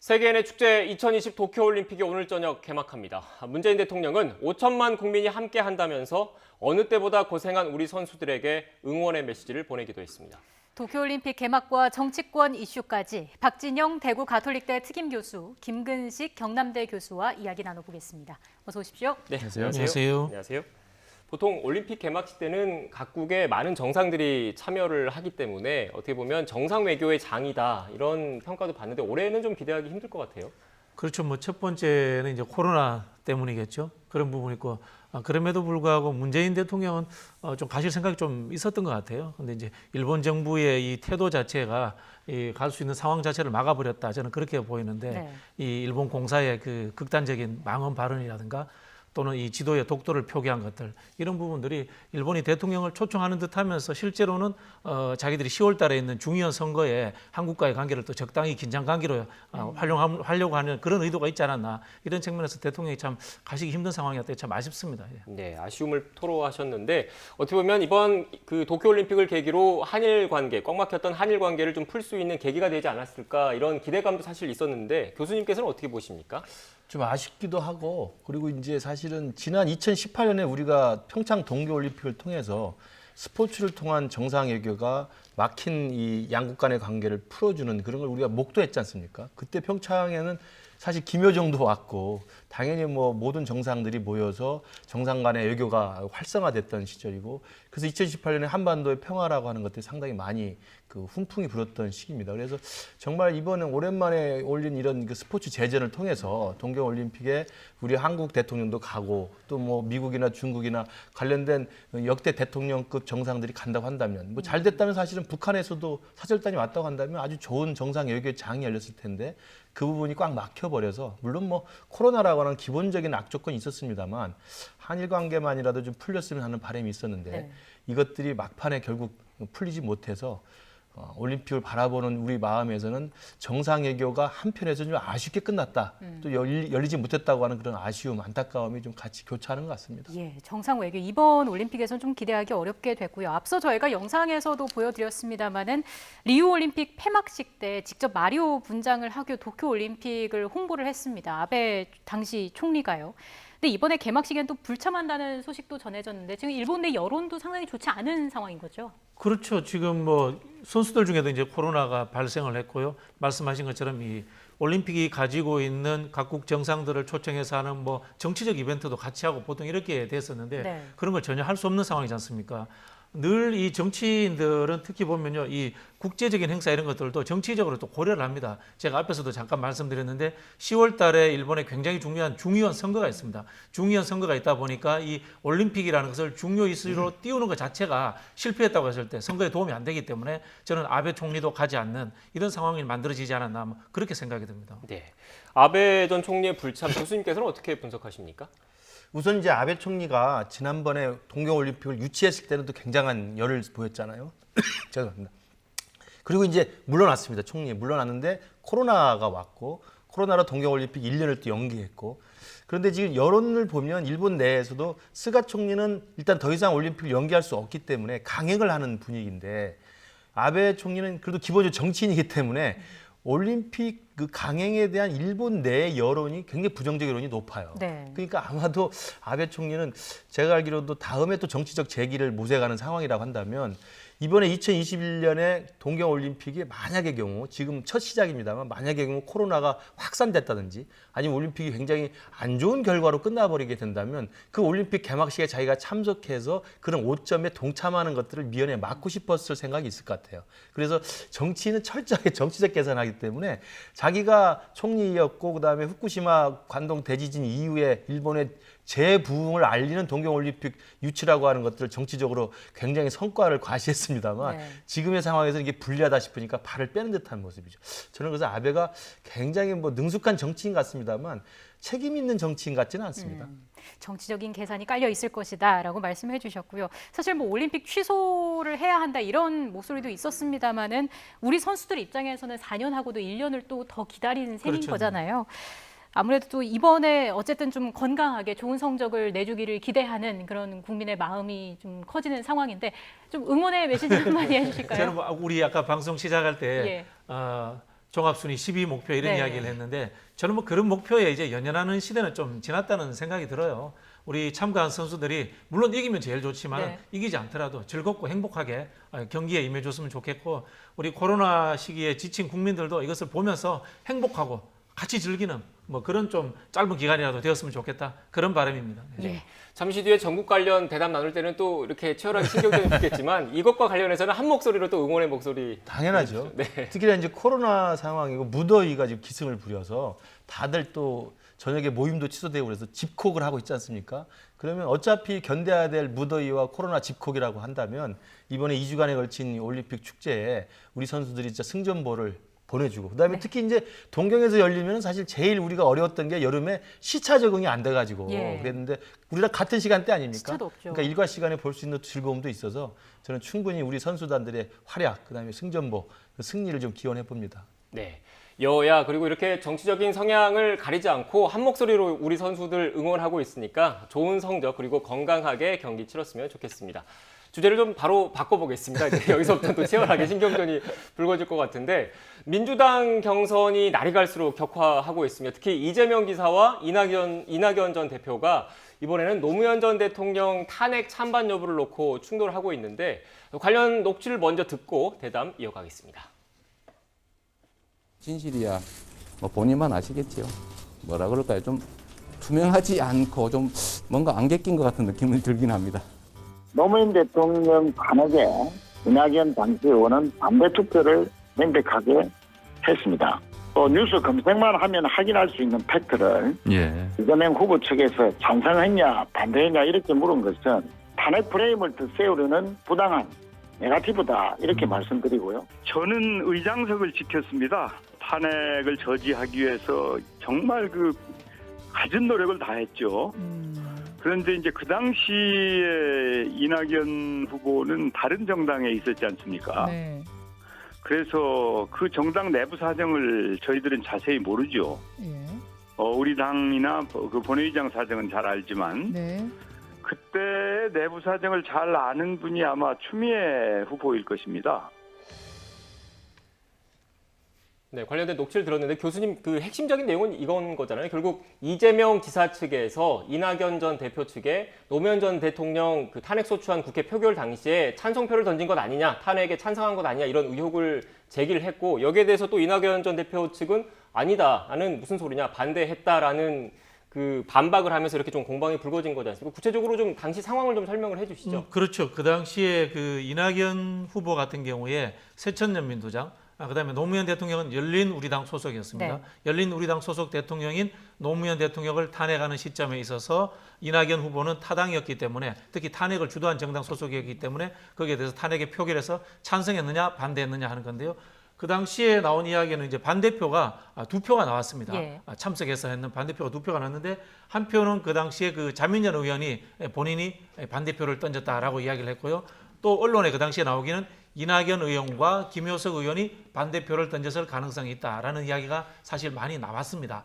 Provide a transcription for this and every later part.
세계인의 축제 2020 도쿄올림픽이 오늘 저녁 개막합니다. 문재인 대통령은 5천만 국민이 함께 한다면서 어느 때보다 고생한 우리 선수들에게 응원의 메시지를 보내기도 했습니다. 도쿄올림픽 개막과 정치권 이슈까지 박진영 대구 가톨릭대 특임교수, 김근식 경남대 교수와 이야기 나눠보겠습니다. 어서 오십시오. 네, 안녕하세요. 안녕하세요. 보통 올림픽 개막식 때는 각국의 많은 정상들이 참여를 하기 때문에 어떻게 보면 정상 외교의 장이다 이런 평가도 받는데 올해는 좀 기대하기 힘들 것 같아요. 그렇죠. 첫 번째는 이제 코로나 때문이겠죠. 그런 부분이 있고 그럼에도 불구하고 문재인 대통령은 좀 가실 생각이 좀 있었던 것 같아요. 근데 이제 일본 정부의 이 태도 자체가 갈 수 있는 상황 자체를 막아버렸다. 저는 그렇게 보이는데 네. 이 일본 공사의 그 극단적인 망언 발언이라든가 또는 이 지도의 독도를 표기한 것들 이런 부분들이 일본이 대통령을 초청하는 듯하면서 실제로는 자기들이 10월 달에 있는 중의원 선거에 한국과의 관계를 또 적당히 긴장 관계로 활용하려고 하는 그런 의도가 있지 않았나 이런 측면에서 대통령이 참 가시기 힘든 상황이었다 참 아쉽습니다. 예. 네, 아쉬움을 토로하셨는데 어떻게 보면 이번 그 도쿄올림픽을 계기로 한일 관계, 꽉 막혔던 한일 관계를 좀 풀 수 있는 계기가 되지 않았을까 이런 기대감도 사실 있었는데 교수님께서는 어떻게 보십니까? 좀 아쉽기도 하고 그리고 이제 사실은 지난 2018년에 우리가 평창 동계올림픽을 통해서 스포츠를 통한 정상외교가 막힌 이 양국 간의 관계를 풀어주는 그런 걸 우리가 목도했지 않습니까? 그때 평창에는 사실 김여정도 왔고 당연히 뭐 모든 정상들이 모여서 정상 간의 외교가 활성화됐던 시절이고 그래서 2018년에 한반도의 평화라고 하는 것들이 상당히 많이 그 훈풍이 불었던 시기입니다. 그래서 정말 이번에 오랜만에 올린 이런 그 스포츠 제전을 통해서 동계올림픽에 우리 한국 대통령도 가고 또 뭐 미국이나 중국이나 관련된 역대 대통령급 정상들이 간다고 한다면 뭐 잘 됐다면 사실은 북한에서도 사절단이 왔다고 한다면 아주 좋은 정상 외교의 장이 열렸을 텐데 그 부분이 꽉 막혀버려서 물론 뭐 코로나라고 하는 기본적인 악조건이 있었습니다만 한일 관계만이라도 좀 풀렸으면 하는 바람이 있었는데 네. 이것들이 막판에 결국 풀리지 못해서 올림픽을 바라보는 우리 마음에서는 정상외교가 한편에서 좀 아쉽게 끝났다. 또 열리지 못했다고 하는 그런 아쉬움, 안타까움이 좀 같이 교차하는 것 같습니다. 예, 정상 외교 이번 올림픽에서는 좀 기대하기 어렵게 됐고요. 앞서 저희가 영상에서도 보여드렸습니다마는 리우 올림픽 폐막식 때 직접 마리오 분장을 하고 도쿄 올림픽을 홍보를 했습니다. 아베 당시 총리가요. 근데 이번에 개막식엔 또 불참한다는 소식도 전해졌는데 지금 일본 내 여론도 상당히 좋지 않은 상황인 거죠. 그렇죠. 지금 뭐 선수들 중에도 이제 코로나가 발생을 했고요. 말씀하신 것처럼 이 올림픽이 가지고 있는 각국 정상들을 초청해서 하는 뭐 정치적 이벤트도 같이 하고 보통 이렇게 됐었는데 네. 그런 걸 전혀 할 수 없는 상황이지 않습니까? 늘 이 정치인들은 특히 보면요, 이 국제적인 행사 이런 것들도 정치적으로 또 고려를 합니다. 제가 앞에서도 잠깐 말씀드렸는데 10월 달에 일본에 굉장히 중요한 중의원 선거가 있습니다. 중의원 선거가 있다 보니까 이 올림픽이라는 것을 중요 이슈로 띄우는 것 자체가 실패했다고 했을 때 선거에 도움이 안 되기 때문에 저는 아베 총리도 가지 않는 이런 상황이 만들어지지 않았나 뭐 그렇게 생각이 듭니다. 네, 아베 전 총리의 불참 교수님께서는 어떻게 분석하십니까? 우선 이제 아베 총리가 지난번에 동계올림픽을 유치했을 때는 또 굉장한 열을 보였잖아요. 죄송합니다. 그리고 이제 물러났습니다. 총리 물러났는데 코로나가 왔고 코로나로 동계올림픽 1년을 또 연기했고 그런데 지금 여론을 보면 일본 내에서도 스가 총리는 일단 더 이상 올림픽을 연기할 수 없기 때문에 강행을 하는 분위기인데 아베 총리는 그래도 기본적으로 정치인이기 때문에 올림픽 그 강행에 대한 일본 내 여론이 굉장히 부정적 여론이 높아요. 네. 그러니까 아마도 아베 총리는 제가 알기로도 다음에 또 정치적 재기를 모색하는 상황이라고 한다면 이번에 2021년에 동계올림픽이 만약의 경우 지금 첫 시작입니다만 만약의 경우 코로나가 확산됐다든지 아니면 올림픽이 굉장히 안 좋은 결과로 끝나버리게 된다면 그 올림픽 개막식에 자기가 참석해서 그런 오점에 동참하는 것들을 미연에 막고 싶었을 생각이 있을 것 같아요. 그래서 정치인은 철저하게 정치적 계산하기 때문에 자기가 총리였고 그다음에 후쿠시마 관동 대지진 이후에 일본의 재부흥을 알리는 동계올림픽 유치라고 하는 것들을 정치적으로 굉장히 성과를 과시했습니다만 네. 지금의 상황에서 이게 불리하다 싶으니까 발을 빼는 듯한 모습이죠. 저는 그래서 아베가 굉장히 뭐 능숙한 정치인 같습니다만 책임 있는 정치인 같지는 않습니다. 정치적인 계산이 깔려 있을 것이다라고 말씀해 주셨고요. 사실 뭐 올림픽 취소를 해야 한다 이런 목소리도 있었습니다마는 우리 선수들 입장에서는 4년 하고도 1년을 또 더 기다리는 셈인 그렇죠. 거잖아요. 아무래도 또 이번에 어쨌든 좀 건강하게 좋은 성적을 내주기를 기대하는 그런 국민의 마음이 좀 커지는 상황인데 좀 응원의 메시지 한마디 해주실까요? 저는 우리 아까 방송 시작할 때 예. 종합순위 10위 목표 이런 네. 이야기를 했는데 저는 뭐 그런 목표에 이제 연연하는 시대는 좀 지났다는 생각이 들어요. 우리 참가한 선수들이 물론 이기면 제일 좋지만 네. 이기지 않더라도 즐겁고 행복하게 경기에 임해줬으면 좋겠고 우리 코로나 시기에 지친 국민들도 이것을 보면서 행복하고 같이 즐기는 뭐 그런 좀 짧은 기간이라도 되었으면 좋겠다 그런 바람입니다. 예. 잠시 뒤에 전국 관련 대담 나눌 때는 또 이렇게 치열하게 신경전이 붙겠지만 이것과 관련해서는 한 목소리로 또 응원의 목소리. 당연하죠. 네. 특히나 이제 코로나 상황이고 무더위가 지금 기승을 부려서 다들 또 저녁에 모임도 취소되고 그래서 집콕을 하고 있지 않습니까? 그러면 어차피 견뎌야 될 무더위와 코로나 집콕이라고 한다면 이번에 2주간에 걸친 올림픽 축제에 우리 선수들이 진짜 승전보를 보내주고 그다음에 특히 이제 동경에서 열리면 사실 제일 우리가 어려웠던 게 여름에 시차 적응이 안 돼가지고 예. 그랬는데 우리랑 같은 시간대 아닙니까? 시차도 없죠. 그러니까 일과 시간에 볼 수 있는 즐거움도 있어서 저는 충분히 우리 선수단들의 활약 그다음에 승전보 승리를 좀 기원해 봅니다. 네. 여야 그리고 이렇게 정치적인 성향을 가리지 않고 한 목소리로 우리 선수들 응원하고 있으니까 좋은 성적 그리고 건강하게 경기 치렀으면 좋겠습니다. 주제를 좀 바로 바꿔보겠습니다. 이제 여기서부터 또 치열하게 신경전이 불거질 것 같은데 민주당 경선이 날이 갈수록 격화하고 있으며 특히 이재명 지사와 이낙연 전 대표가 이번에는 노무현 전 대통령 탄핵 찬반 여부를 놓고 충돌을 하고 있는데 관련 녹취를 먼저 듣고 대담 이어가겠습니다. 진실이야 뭐 본인만 아시겠지요. 뭐라 그럴까요? 좀 투명하지 않고 좀 뭔가 안개 낀 것 같은 느낌이 들긴 합니다. 노무현 대통령 탄핵에 이낙연 당시 의원은 반대 투표를 명백하게 했습니다. 또 뉴스 검색만 하면 확인할 수 있는 팩트를 이재명 후보 측에서 찬성했냐 반대했냐 이렇게 물은 것은 탄핵 프레임을 세우려는 부당한 네거티브다 이렇게 말씀드리고요. 저는 의장석을 지켰습니다. 탄핵을 저지하기 위해서 정말 갖은 노력을 다했죠. 그런데 이제 그 당시에 이낙연 후보는 다른 정당에 있었지 않습니까? 네. 그래서 그 정당 내부 사정을 저희들은 자세히 모르죠. 예. 우리 당이나 그 본회의장 사정은 잘 알지만 네. 그때 내부 사정을 잘 아는 분이 아마 추미애 후보일 것입니다. 네, 관련된 녹취를 들었는데 교수님 그 핵심적인 내용은 이건 거잖아요. 결국 이재명 지사 측에서 이낙연 전 대표 측에 노무현 전 대통령 그 탄핵 소추안 국회 표결 당시에 찬성표를 던진 것 아니냐, 탄핵에 찬성한 것 아니냐 이런 의혹을 제기를 했고 여기에 대해서 또 이낙연 전 대표 측은 아니다, 나는 무슨 소리냐, 반대했다라는 그 반박을 하면서 이렇게 좀 공방이 불거진 거지 않습니까? 구체적으로 좀 당시 상황을 좀 설명을 해주시죠. 그렇죠. 그 당시에 그 이낙연 후보 같은 경우에 새천년민주당 그다음에 노무현 대통령은 열린우리당 소속이었습니다. 네. 열린우리당 소속 대통령인 노무현 대통령을 탄핵하는 시점에 있어서 이낙연 후보는 타당이었기 때문에 특히 탄핵을 주도한 정당 소속이었기 때문에 거기에 대해서 탄핵에 표결해서 찬성했느냐 반대했느냐 하는 건데요. 그 당시에 나온 이야기는 이제 반대표가 2표가 나왔습니다. 예. 참석해서 했는 반대표가 2표가 나왔는데 한 표는 그 당시에 그 자민련 의원이 본인이 반대표를 던졌다라고 이야기를 했고요. 또 언론에 그 당시에 나오기는 이낙연 의원과 김효석 의원이 반대표를 던졌을 가능성이 있다라는 이야기가 사실 많이 나왔습니다.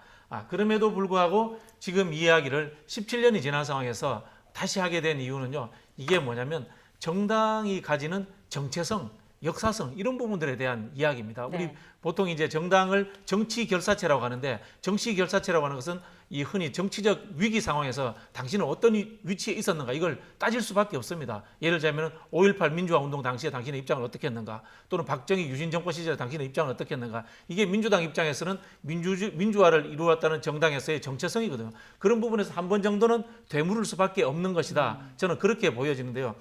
그럼에도 불구하고 지금 이 이야기를 17년이 지난 상황에서 다시 하게 된 이유는요. 이게 뭐냐면 정당이 가지는 정체성, 역사성 이런 부분들에 대한 이야기입니다. 네. 우리 보통 이제 정당을 정치 결사체라고 하는데 정치 결사체라고 하는 것은 이 흔히 정치적 위기 상황에서 당신은 어떤 위치에 있었는가 이걸 따질 수밖에 없습니다. 예를 들자면 5.18 민주화 운동 당시에 당신의 입장을 어떻게 했는가 또는 박정희 유신 정권 시절에 당신의 입장을 어떻게 했는가 이게 민주당 입장에서는 민주화를 이루었다는 정당에서의 정체성이거든요. 그런 부분에서 한 번 정도는 되물을 수밖에 없는 것이다. 저는 그렇게 보여지는데요.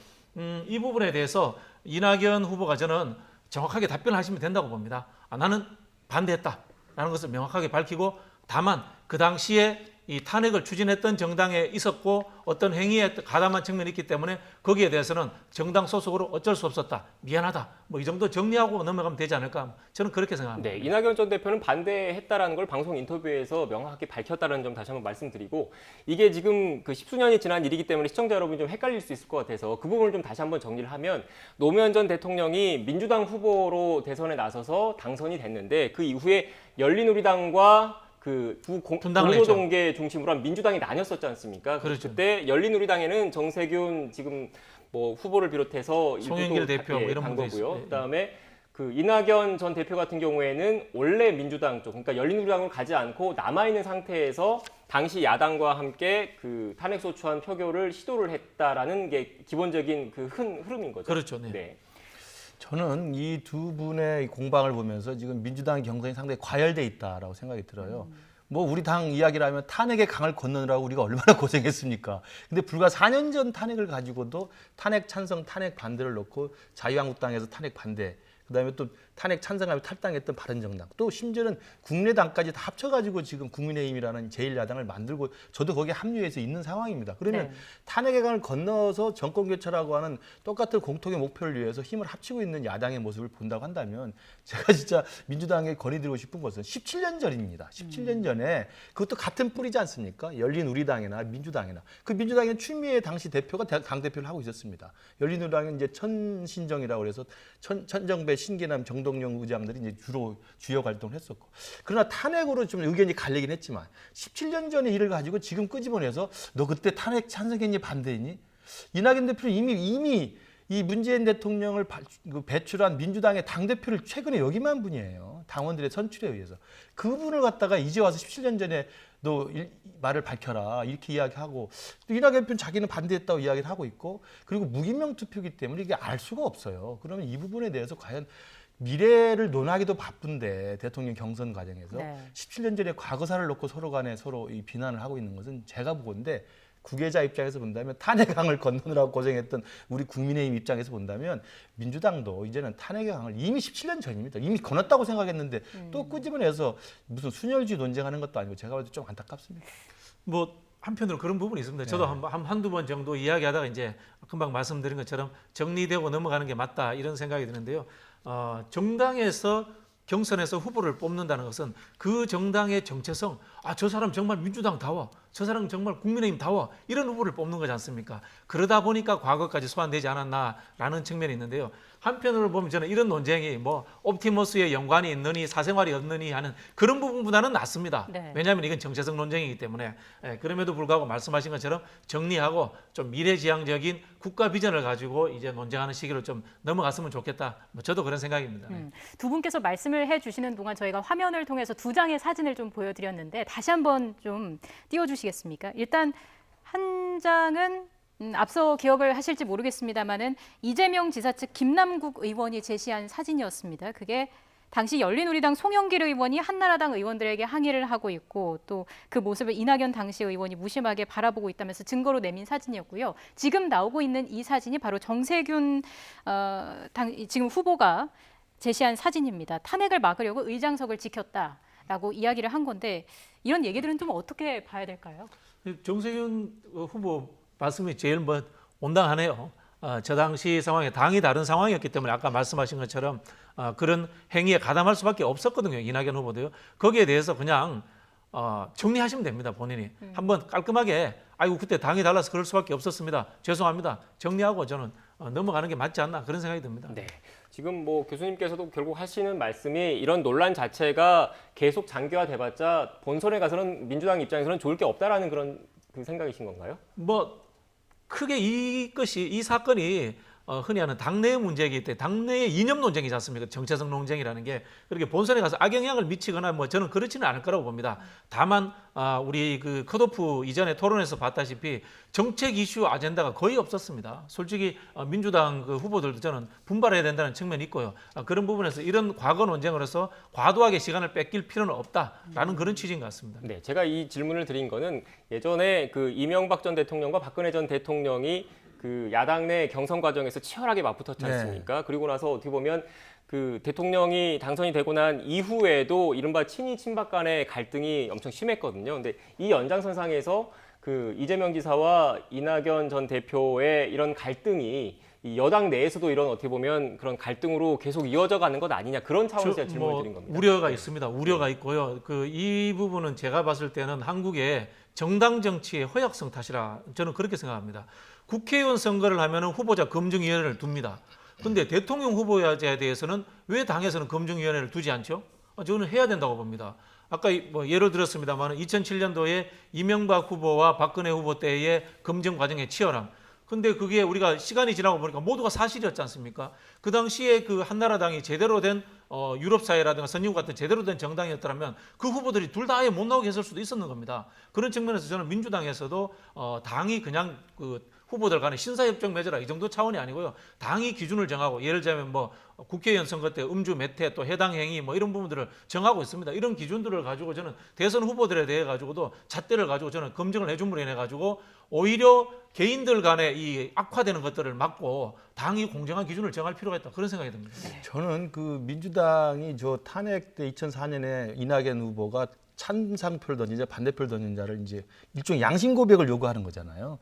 이 부분에 대해서 이낙연 후보가 저는 정확하게 답변하시면 된다고 봅니다. 나는 반대했다라는 것을 명확하게 밝히고 다만 그 당시에 이 탄핵을 추진했던 정당에 있었고 어떤 행위에 가담한 측면이 있기 때문에 거기에 대해서는 정당 소속으로 어쩔 수 없었다. 미안하다. 뭐 이 정도 정리하고 넘어가면 되지 않을까. 저는 그렇게 생각합니다. 네, 이낙연 전 대표는 반대했다라는 걸 방송 인터뷰에서 명확하게 밝혔다는 점 다시 한번 말씀드리고 이게 지금 그 십수년이 지난 일이기 때문에 시청자 여러분이 좀 헷갈릴 수 있을 것 같아서 그 부분을 좀 다시 한번 정리를 하면 노무현 전 대통령이 민주당 후보로 대선에 나서서 당선이 됐는데 그 이후에 열린우리당과 그두 공로동계 중심으로 한 민주당이 나뉘었었지 않습니까? 그렇죠. 그때 열린우리당에는 정세균 지금 뭐 후보를 비롯해서 송영길 대표 뭐 이런 간 분도 거고요. 있어요. 그다음에 그 이낙연 전 대표 같은 경우에는 원래 민주당 쪽, 그러니까 열린우리당으로 가지 않고 남아있는 상태에서 당시 야당과 함께 그 탄핵소추안 표결을 시도를 했다라는 게 기본적인 그 흐름인 거죠. 그렇죠. 네. 저는 이 두 분의 공방을 보면서 지금 민주당 경선이 상당히 과열돼 있다라고 생각이 들어요. 뭐 우리 당 이야기를 하면 탄핵의 강을 건너느라고 우리가 얼마나 고생했습니까? 근데 불과 4년 전 탄핵을 가지고도 탄핵 찬성, 탄핵 반대를 놓고 자유한국당에서 탄핵 반대, 그다음에 또 탄핵 찬성하며 탈당했던 바른정당, 또 심지어는 국내당까지 다 합쳐가지고 지금 국민의힘이라는 제1야당을 만들고 저도 거기에 합류해서 있는 상황입니다. 그러면 네. 탄핵의 강을 건너서 정권교체라고 하는 똑같은 공통의 목표를 위해서 힘을 합치고 있는 야당의 모습을 본다고 한다면 제가 진짜 민주당에 건의드리고 싶은 것은 17년 전입니다. 17년 전에 그것도 같은 뿌리지 않습니까? 열린우리당이나 민주당이나. 그 민주당의 추미애 당시 대표가 당대표를 하고 있었습니다. 열린우리당은 이제 천신정이라고 그래서 천정배, 신계남, 정동영 의장들이 이제 주로 주요 활동을 했었고, 그러나 탄핵으로 좀 의견이 갈리긴 했지만 17년 전의 일을 가지고 지금 끄집어내서 너 그때 탄핵 찬성했니 반대했니? 이낙연 대표는 이미 이 문재인 대통령을 배출한 민주당의 당대표를 최근에 역임한 분이에요. 당원들의 선출에 의해서. 그분을 갖다가 이제 와서 17년 전에 너 말을 밝혀라 이렇게 이야기하고, 또 이낙연 대표는 자기는 반대했다고 이야기를 하고 있고, 그리고 무기명 투표이기 때문에 이게 알 수가 없어요. 그러면 이 부분에 대해서 과연 미래를 논하기도 바쁜데 대통령 경선 과정에서 네. 17년 전에 과거사를 놓고 서로 간에 서로 이 비난을 하고 있는 것은 제가 보건데, 구계자 입장에서 본다면 탄핵의 강을 건너느라고 고생했던 우리 국민의힘 입장에서 본다면 민주당도 이제는 탄핵의 강을 이미 17년 전입니다. 이미 건넜다고 생각했는데 또 끄집어내서 무슨 순혈주의 논쟁하는 것도 아니고 제가 봐도 좀 안타깝습니다. 뭐 한편으로 그런 부분이 있습니다. 저도 한두 번 정도 이야기하다가 이제 금방 말씀드린 것처럼 정리되고 넘어가는 게 맞다 이런 생각이 드는데요. 정당에서 경선에서 후보를 뽑는다는 것은 그 정당의 정체성, 저 사람 정말 민주당다워, 저 사람 정말 국민의힘다워, 이런 후보를 뽑는 거지 않습니까? 그러다 보니까 과거까지 소환되지 않았나라는 측면이 있는데요. 한편으로 보면 저는 이런 논쟁이 뭐 옵티머스의 연관이 있느니 사생활이 없느니 하는 그런 부분보다는 낫습니다. 네. 왜냐하면 이건 정체성 논쟁이기 때문에. 그럼에도 불구하고 말씀하신 것처럼 정리하고 좀 미래지향적인 국가 비전을 가지고 이제 논쟁하는 시기로 좀 넘어갔으면 좋겠다. 뭐 저도 그런 생각입니다. 두 분께서 말씀을 해주시는 동안 저희가 화면을 통해서 두 장의 사진을 좀 보여드렸는데 다시 한번 좀 띄워주시겠습니까? 일단 한 장은 앞서 기억을 하실지 모르겠습니다만은 이재명 지사 측 김남국 의원이 제시한 사진이었습니다. 그게 당시 열린우리당 송영길 의원이 한나라당 의원들에게 항의를 하고 있고, 또 그 모습을 이낙연 당시 의원이 무심하게 바라보고 있다면서 증거로 내민 사진이었고요. 지금 나오고 있는 이 사진이 바로 정세균 지금 후보가 제시한 사진입니다. 탄핵을 막으려고 의장석을 지켰다라고 이야기를 한 건데, 이런 얘기들은 좀 어떻게 봐야 될까요? 정세균 후보 말씀이 제일 온당하네요. 저 당시 상황에 당이 다른 상황이었기 때문에 아까 말씀하신 것처럼 그런 행위에 가담할 수밖에 없었거든요. 이낙연 후보도요. 거기에 대해서 그냥 정리하시면 됩니다. 본인이 한번 깔끔하게 아이고 그때 당이 달라서 그럴 수밖에 없었습니다. 죄송합니다. 정리하고 저는 넘어가는 게 맞지 않나 그런 생각이 듭니다. 네. 지금 뭐 교수님께서도 결국 하시는 말씀이 이런 논란 자체가 계속 장기화돼봤자 본선에 가서는 민주당 입장에서는 좋을 게 없다라는 그런 그 생각이신 건가요? 뭐 크게 이 사건이 흔히 하는 당내의 문제이기 때문에 당내의 이념 논쟁이지 않습니까? 정체성 논쟁이라는 게 그렇게 본선에 가서 악영향을 미치거나 뭐 저는 그렇지는 않을 거라고 봅니다. 다만 우리 그 컷오프 이전에 토론에서 봤다시피 정책 이슈 아젠다가 거의 없었습니다. 솔직히 민주당 그 후보들도 저는 분발해야 된다는 측면이 있고요. 그런 부분에서 이런 과거 논쟁으로서 과도하게 시간을 뺏길 필요는 없다라는 그런 취지인 것 같습니다. 네, 제가 이 질문을 드린 거는 예전에 그 이명박 전 대통령과 박근혜 전 대통령이 그 야당 내 경선 과정에서 치열하게 맞붙었지 않습니까? 그리고 나서 어떻게 보면 그 대통령이 당선이 되고 난 이후에도 이른바 친이 친박 간의 갈등이 엄청 심했거든요. 근데 이 연장선상에서 그 이재명 지사와 이낙연 전 대표의 이런 갈등이 이 여당 내에서도 이런 어떻게 보면 그런 갈등으로 계속 이어져 가는 것 아니냐, 그런 차원에서 제가 질문을 드린 겁니다. 우려가 있습니다. 우려가 있고요. 이 부분은 제가 봤을 때는 한국의 정당 정치의 허약성 탓이라 저는 그렇게 생각합니다. 국회의원 선거를 하면 후보자 검증위원회를 둡니다. 그런데 대통령 후보자에 대해서는 왜 당에서는 검증위원회를 두지 않죠? 저는 해야 된다고 봅니다. 아까 뭐 예를 들었습니다만 2007년도에 이명박 후보와 박근혜 후보 때의 검증 과정의 치열함, 근데 그게 우리가 시간이 지나고 보니까 모두가 사실이었지 않습니까? 그 당시에 그 한나라당이 제대로 된 유럽 사회라든가 선진국 같은 제대로 된 정당이었더라면 그 후보들이 둘 다 아예 못 나오게 했을 수도 있었는 겁니다. 그런 측면에서 저는 민주당에서도 당이 그냥 그 후보들 간에 신사협정 맺어라 이 정도 차원이 아니고요. 당이 기준을 정하고 예를 들자면 뭐 국회의원 선거 때 음주 매태 또 해당 행위 뭐 이런 부분들을 정하고 있습니다. 이런 기준들을 가지고 저는 대선 후보들에 대해 가지고도 잣대를 가지고 저는 검증을 해줌으로 인해 가지고 오히려 개인들 간에 이 악화되는 것들을 막고 당이 공정한 기준을 정할 필요가 있다 그런 생각이 듭니다. 저는 그 민주당이 저 탄핵 때 2004년에 이낙연 후보가 찬성표를 던진 자 반대표를 던진 자를 이제 일종의 양심 고백을 요구하는 거잖아요.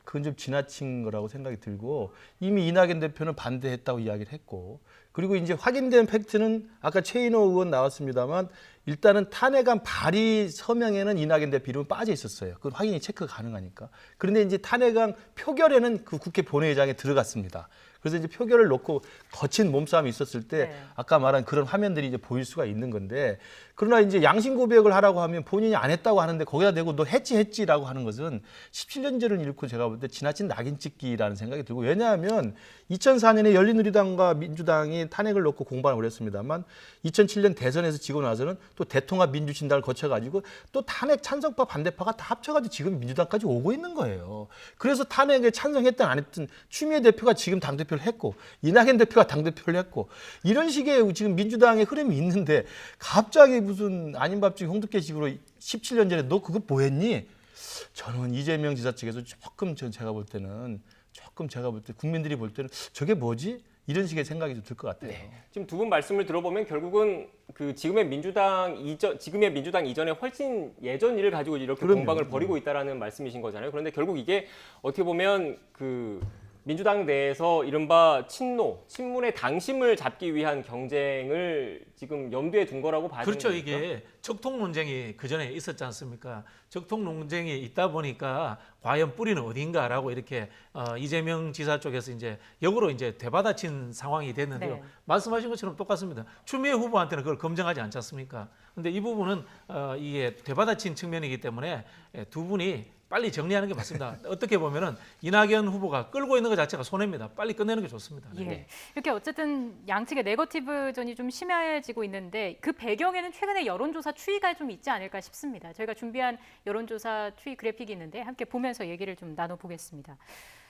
그건 좀 지나친 거라고 생각이 들고 이미 이낙연 대표는 반대했다고 이야기를 했고 그리고 이제 확인된 팩트는 아까 최인호 의원 나왔습니다만 일단은 탄핵안 발의 서명에는 이낙연 대표 이름이 빠져 있었어요. 그건 확인이 체크가 가능하니까. 그런데 이제 탄핵안 표결에는 그 국회 본회의장에 들어갔습니다. 그래서 이제 표결을 놓고 거친 몸싸움이 있었을 때 아까 말한 그런 화면들이 이제 보일 수가 있는 건데 그러나 이제 양심 고백을 하라고 하면 본인이 안 했다고 하는데 거기다 대고 너 했지라고 하는 것은 17년전을 잃고 제가 볼 때 지나친 낙인 찍기라는 생각이 들고 왜냐하면 2004년에 열린우리당과 민주당이 탄핵을 놓고 공방을 벌였습니다만 2007년 대선에서 지고 나서는 또 대통합 민주진당을 거쳐가지고 또 탄핵 찬성파 반대파가 다 합쳐가지고 지금 민주당까지 오고 있는 거예요. 그래서 탄핵에 찬성했든 안 했든 추미애 대표가 지금 당대표를 했고 이낙연 대표가 당대표를 했고 이런 식의 지금 민주당의 흐름이 있는데 갑자기 무슨 아닌 밥중 홍두깨식으로 17년 전에 너 그거 뭐 했니? 저는 이재명 지사 측에서 제가 볼 때 국민들이 볼 때는 저게 뭐지? 이런 식의 생각이 좀 들 것 같아요. 네. 지금 두 분 말씀을 들어보면 결국은 그 지금의 민주당 이전에 훨씬 예전 일을 가지고 이렇게 공방을 벌이고 있다라는 말씀이신 거잖아요. 그런데 결국 이게 어떻게 보면 그 민주당 내에서 이른바 친문의 당심을 잡기 위한 경쟁을 지금 염두에 둔 거라고 봐야 되는 그렇죠. 겁니까? 이게 적통 논쟁이 그전에 있었지 않습니까? 적통 논쟁이 있다 보니까 과연 뿌리는 어딘가라고 이렇게 이재명 지사 쪽에서 이제 역으로 이제 되받아친 상황이 됐는데요. 네. 말씀하신 것처럼 똑같습니다. 추미애 후보한테는 그걸 검증하지 않지 않습니까? 근데 이 부분은 이게 되받아친 측면이기 때문에 두 분이 빨리 정리하는 게 맞습니다. 어떻게 보면은 이낙연 후보가 끌고 있는 것 자체가 손해입니다. 빨리 끝내는 게 좋습니다. 예. 네. 이렇게 어쨌든 양측의 네거티브전이 좀 심해지고 있는데 그 배경에는 최근에 여론조사 추이가 좀 있지 않을까 싶습니다. 저희가 준비한 여론조사 추이 그래픽이 있는데 함께 보면서 얘기를 좀 나눠보겠습니다.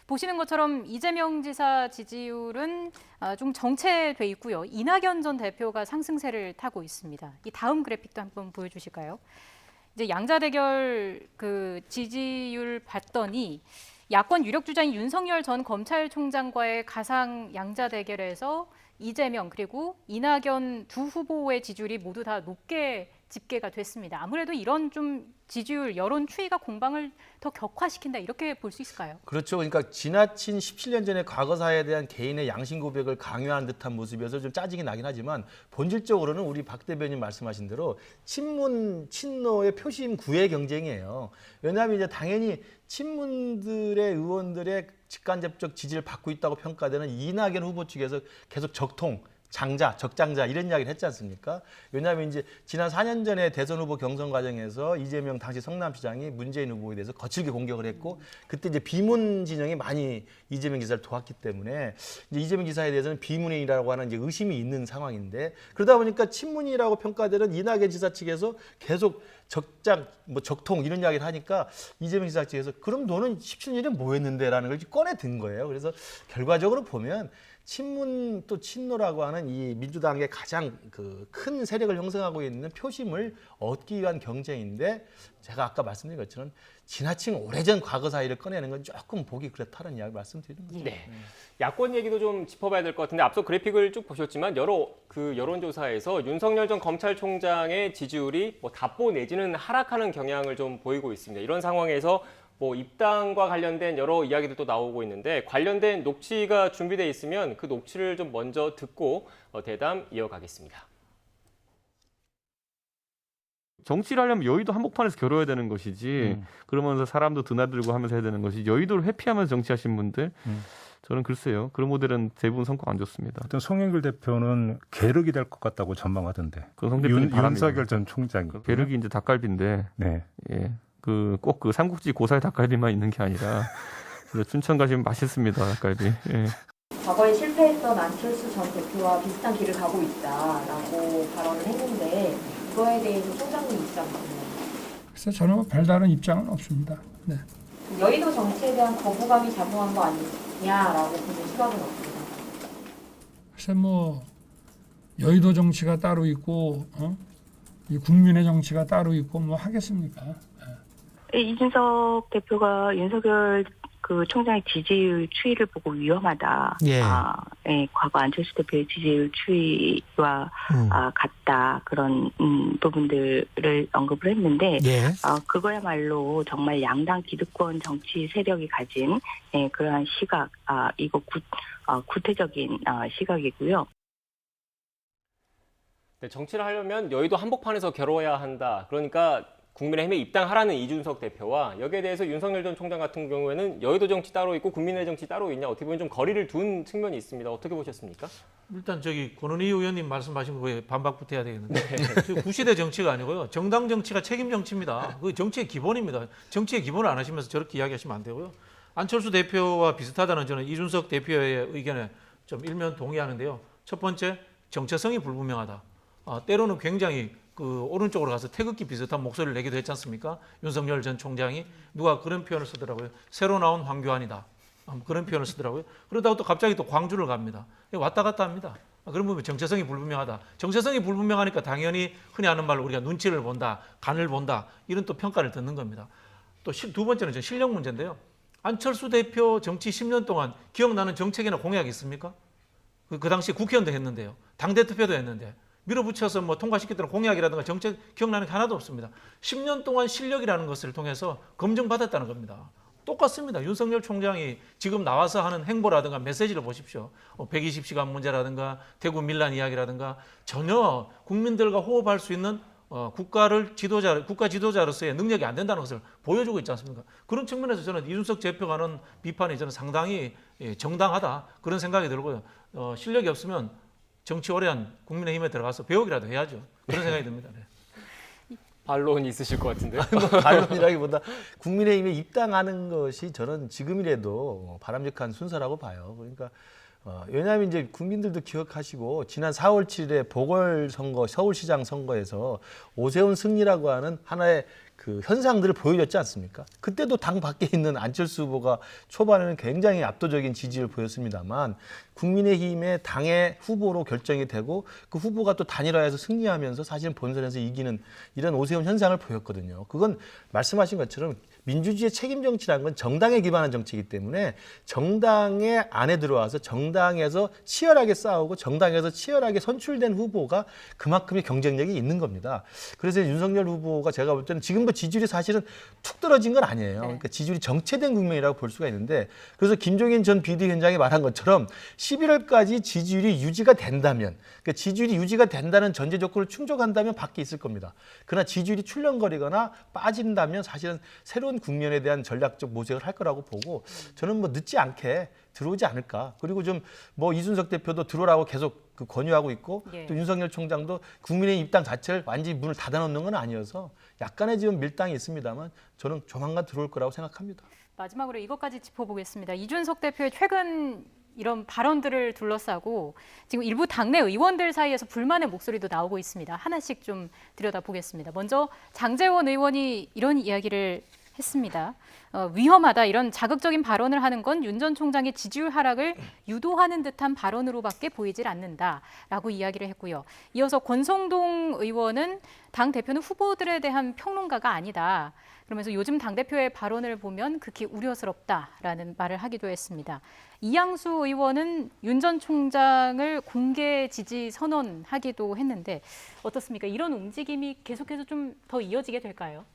보시는 것처럼 이재명 지사 지지율은 좀 정체돼 있고요. 이낙연 전 대표가 상승세를 타고 있습니다. 이 다음 그래픽도 한번 보여주실까요? 이제 양자 대결 그 지지율 봤더니 야권 유력 주자인 윤석열 전 검찰총장과의 가상 양자 대결에서 이재명 그리고 이낙연 두 후보의 지지율이 모두 다 높게 집계가 됐습니다. 아무래도 이런 좀 지지율 여론 추이가 공방을 더 격화시킨다 이렇게 볼 수 있을까요? 그렇죠. 그러니까 지나친 17년 전의 과거사에 대한 개인의 양심 고백을 강요하는 듯한 모습이어서 좀 짜증이 나긴 하지만 본질적으로는 우리 박 대변인 말씀하신 대로 친문, 친노의 표심 구애 경쟁이에요. 왜냐하면 이제 당연히 친문들의 의원들의 직간접적 지지를 받고 있다고 평가되는 이낙연 후보 측에서 계속 적장자 이런 이야기를 했지 않습니까? 왜냐하면 이제 지난 4년 전에 대선 후보 경선 과정에서 이재명 당시 성남시장이 문재인 후보에 대해서 거칠게 공격을 했고 그때 이제 비문 진영이 많이 이재명 지사를 도왔기 때문에 이제 이재명 지사에 대해서는 비문이라고 하는 이제 의심이 있는 상황인데 그러다 보니까 친문이라고 평가되는 이낙연 지사 측에서 계속 적통 이런 이야기를 하니까 이재명 지사 측에서 그럼 너는 17년에 뭐 했는데라는 걸 꺼내 든 거예요. 그래서 결과적으로 보면 친문 또 친노라고 하는 이 민주당의 가장 그 큰 세력을 형성하고 있는 표심을 얻기 위한 경쟁인데 제가 아까 말씀드린 것처럼 지나친 오래전 과거 사이를 꺼내는 건 조금 보기 그렇다는 이야기 말씀드리는 거죠. 네. 야권 얘기도 좀 짚어봐야 될 것 같은데 앞서 그래픽을 쭉 보셨지만 여러 그 여론조사에서 윤석열 전 검찰총장의 지지율이 뭐 답보 내지는 하락하는 경향을 좀 보이고 있습니다. 이런 상황에서 뭐 입당과 관련된 여러 이야기들도 나오고 있는데 관련된 녹취가 준비되어 있으면 그 녹취를 좀 먼저 듣고 대담 이어가겠습니다. 정치를 하려면 여의도 한복판에서 겨뤄야 되는 것이지 그러면서 사람도 드나들고 하면서 해야 되는 것이 여의도를 회피하면서 정치하신 분들 저는 글쎄요. 그런 모델은 대부분 성과가 안 좋습니다. 어떤 송영길 대표는 계륵이 될 것 같다고 전망하던데. 그건 윤석열 전 총장이. 계륵이 이제 닭갈비인데 네. 예. 꼭 그 삼국지 고사의 닭갈비만 있는 게 아니라 그래서 춘천 가시면 맛있습니다, 닭갈비. 예. 과거에 실패했던 안철수 전 대표와 비슷한 길을 가고 있다라고 발언을 했는데 이거에 대해서 총장님 입장은 그래서 저는 뭐 별다른 입장은 없습니다. 네. 여의도 정치에 대한 거부감이 작용한 거 아니냐라고 보는 시각은 어떻습니까? 글쎄 뭐 여의도 정치가 따로 있고 이 국민의 정치가 따로 있고 뭐 하겠습니까? 이준석 대표가 윤석열 그 총장의 지지율 추이를 보고 위험하다. 예. 과거 안철수 대표의 지지율 추이와 같다. 그런 부분들을 언급을 했는데 예. 그거야말로 정말 양당 기득권 정치 세력이 가진 그러한 시각, 이거 구태적인 시각이고요. 네, 정치를 하려면 여의도 한복판에서 겨뤄야 한다. 그러니까 국민의힘에 입당하라는 이준석 대표와 여기에 대해서 윤석열 전 총장 같은 경우에는 여의도 정치 따로 있고 국민의 정치 따로 있냐 어떻게 보면 좀 거리를 둔 측면이 있습니다. 어떻게 보셨습니까? 일단 저기 권은희 의원님 말씀하신 거에 반박부터 해야 되겠는데 구시대 정치가 아니고요. 정당 정치가 책임 정치입니다. 그 정치의 기본입니다. 정치의 기본을 안 하시면서 저렇게 이야기하시면 안 되고요. 안철수 대표와 비슷하다는 저는 이준석 대표의 의견에 좀 일면 동의하는데요. 첫 번째, 정체성이 불분명하다. 때로는 굉장히 그 오른쪽으로 가서 태극기 비슷한 목소리를 내기도 했지 않습니까? 윤석열 전 총장이 누가 그런 표현을 쓰더라고요. 새로 나온 황교안이다. 그런 표현을 쓰더라고요. 그러다가 또 갑자기 또 광주를 갑니다. 왔다 갔다 합니다. 그런 부분 정체성이 불분명하다. 정체성이 불분명하니까 당연히 흔히 하는 말로 우리가 눈치를 본다, 간을 본다 이런 또 평가를 듣는 겁니다. 또 두 번째는 실력 문제인데요. 안철수 대표 정치 10년 동안 기억나는 정책이나 공약이 있습니까? 그 당시 국회의원도 했는데요. 당대표도 했는데 밀어붙여서 뭐 통과시켰던 공약이라든가 정책 기억나는 게 하나도 없습니다. 10년 동안 실력이라는 것을 통해서 검증받았다는 겁니다. 똑같습니다. 윤석열 총장이 지금 나와서 하는 행보라든가 메시지를 보십시오. 120시간 문제라든가 대구 밀란 이야기라든가 전혀 국민들과 호흡할 수 있는 국가 지도자로서의 능력이 안 된다는 것을 보여주고 있지 않습니까? 그런 측면에서 저는 이준석 대표가 하는 비판이 저는 상당히 정당하다 그런 생각이 들고요. 실력이 없으면 정치 오래 한 국민의힘에 들어가서 배우기라도 해야죠. 그런 생각이 듭니다. 네. 반론이 있으실 것 같은데요. 반론이라기보다 국민의힘에 입당하는 것이 저는 지금이라도 바람직한 순서라고 봐요. 그러니까 왜냐하면 이제 국민들도 기억하시고 지난 4월 7일에 보궐선거, 서울시장 선거에서 오세훈 승리라고 하는 하나의 그 현상들을 보여줬지 않습니까? 그때도 당 밖에 있는 안철수 후보가 초반에는 굉장히 압도적인 지지를 보였습니다만 국민의힘의 당의 후보로 결정이 되고 그 후보가 또 단일화해서 승리하면서 사실은 본선에서 이기는 이런 오세훈 현상을 보였거든요. 그건 말씀하신 것처럼 민주주의의 책임 정치라는 건 정당에 기반한 정치이기 때문에 정당의 안에 들어와서 정당에서 치열하게 싸우고 정당에서 치열하게 선출된 후보가 그만큼의 경쟁력이 있는 겁니다. 그래서 윤석열 후보가 제가 볼 때는 지금도 지지율이 사실은 툭 떨어진 건 아니에요. 그러니까 지지율이 정체된 국면이라고 볼 수가 있는데 그래서 김종인 전 비대위원장이 말한 것처럼 11월까지 지지율이 유지가 된다면 그러니까 지지율이 유지가 된다는 전제 조건을 충족한다면 밖에 있을 겁니다. 그러나 지지율이 출렁거리거나 빠진다면 사실은 새로운 국면에 대한 전략적 모색을 할 거라고 보고 저는 뭐 늦지 않게 들어오지 않을까. 그리고 좀 뭐 이준석 대표도 들어오라고 계속 그 권유하고 있고 또 윤석열 총장도 국민의힘 입당 자체를 완전히 문을 닫아놓는 건 아니어서 약간의 지금 밀당이 있습니다만 저는 조만간 들어올 거라고 생각합니다. 마지막으로 이것까지 짚어보겠습니다. 이준석 대표의 최근 이런 발언들을 둘러싸고 지금 일부 당내 의원들 사이에서 불만의 목소리도 나오고 있습니다. 하나씩 좀 들여다보겠습니다. 먼저 장제원 의원이 이런 이야기를 했습니다. 위험하다 이런 자극적인 발언을 하는 건 윤 전 총장의 지지율 하락을 유도하는 듯한 발언으로밖에 보이질 않는다라고 이야기를 했고요. 이어서 권성동 의원은 당 대표는 후보들에 대한 평론가가 아니다. 그러면서 요즘 당대표의 발언을 보면 극히 우려스럽다라는 말을 하기도 했습니다. 이양수 의원은 윤 전 총장을 공개 지지 선언하기도 했는데 어떻습니까? 이런 움직임이 계속해서 좀 더 이어지게 될까요?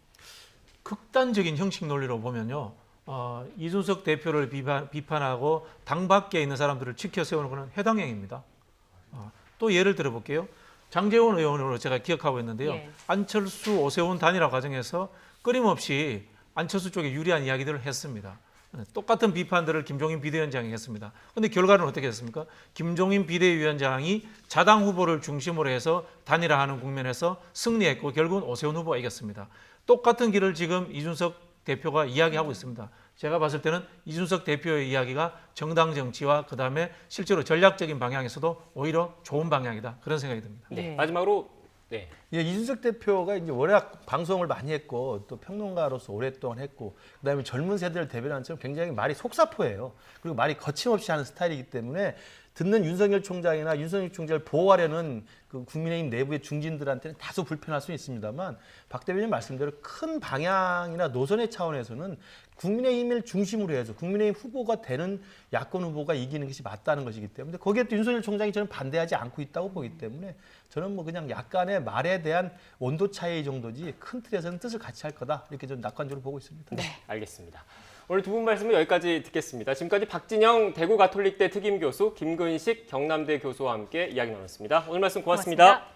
극단적인 형식 논리로 보면요. 이준석 대표를 비판하고 당 밖에 있는 사람들을 지켜 세우는 것은 해당행위입니다. 또 예를 들어볼게요. 장제원 의원으로 제가 기억하고 있는데요. 예. 안철수, 오세훈 단일화 과정에서 끊임없이 안철수 쪽에 유리한 이야기들을 했습니다. 똑같은 비판들을 김종인 비대위원장이 했습니다. 그런데 결과는 어떻게 됐습니까? 김종인 비대위원장이 자당 후보를 중심으로 해서 단일화하는 국면에서 승리했고 결국은 오세훈 후보가 이겼습니다. 똑같은 길을 지금 이준석 대표가 이야기하고 있습니다. 제가 봤을 때는 이준석 대표의 이야기가 정당 정치와 그다음에 실제로 전략적인 방향에서도 오히려 좋은 방향이다. 그런 생각이 듭니다. 네. 마지막으로 네. 예, 이준석 대표가 이제 워낙 방송을 많이 했고 또 평론가로서 오랫동안 했고 그다음에 젊은 세대를 대변하는 것처럼 굉장히 말이 속사포예요. 그리고 말이 거침없이 하는 스타일이기 때문에 듣는 윤석열 총장이나 윤석열 총장을 보호하려는 그 국민의힘 내부의 중진들한테는 다소 불편할 수 있습니다만 박 대변인 말씀대로 큰 방향이나 노선의 차원에서는 국민의힘을 중심으로 해서 국민의힘 후보가 되는 야권 후보가 이기는 것이 맞다는 것이기 때문에 거기에 또 윤석열 총장이 저는 반대하지 않고 있다고 보기 때문에 저는 뭐 그냥 약간의 말에 대한 온도 차이 정도지 큰 틀에서는 뜻을 같이 할 거다 이렇게 좀 낙관적으로 보고 있습니다. 네, 알겠습니다. 오늘 두 분 말씀은 여기까지 듣겠습니다. 지금까지 박진영 대구 가톨릭대 특임 교수, 김근식 경남대 교수와 함께 이야기 나눴습니다. 오늘 말씀 고맙습니다.